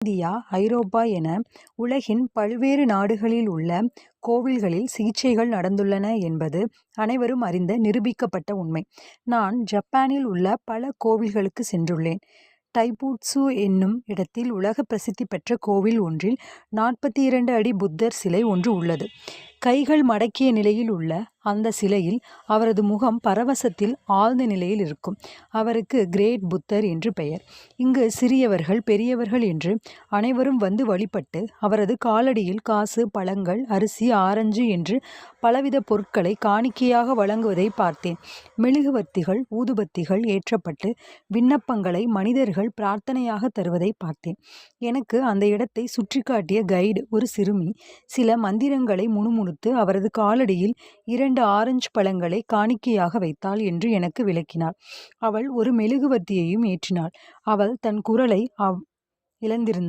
India, ஐரோப்பா என உலகின் பல்வேறு நாடுகளில் உள்ள கோவில்களில் சிகிச்சைகள் நடந்துள்ளன என்பது அனைவரும் அறிந்த நிரூபிக்கப்பட்ட உண்மை. நான் ஜப்பானில் உள்ள பல கோவில்களுக்கு சென்றுள்ளேன். டைபூட்சு என்னும் இடத்தில் உலக பிரசித்தி பெற்ற கோவில் ஒன்றில் 42 அடி புத்தர் சிலை ஒன்று உள்ளது. கைகள் மடக்கிய நிலையில் உள்ள அந்த சிலையில் அவரது முகம் பரவசத்தில் ஆழ்ந்த நிலையில் இருக்கும். அவருக்கு கிரேட் புத்தர் என்று பெயர். இங்கு சிறியவர்கள், பெரியவர்கள் என்று அனைவரும் வந்து வழிபட்டு அவரது காலடியில் காசு, பழங்கள், அரிசி, ஆரஞ்சு என்று பலவித பொருட்களை காணிக்கையாக வழங்குவதை பார்த்தேன். மெழுகுவர்த்திகள், ஊதுபத்திகள் ஏற்றப்பட்டு விண்ணப்பங்களை மனிதர்கள் பிரார்த்தனையாக தருவதை பார்த்தேன். எனக்கு அந்த இடத்தை சுற்றி காட்டிய கைடு ஒரு சிறுமி சில மந்திரங்களை முணுமுணுத்து அவரது காலடியில் 2 ஆரஞ்சு பழங்களை காணிக்கையாக வைத்தாள் என்று எனக்கு விளக்கினாள். அவள் ஒரு மெழுகுவர்த்தியையும் ஏற்றினாள். அவள் தன் குரலை இழந்திருந்தாள்.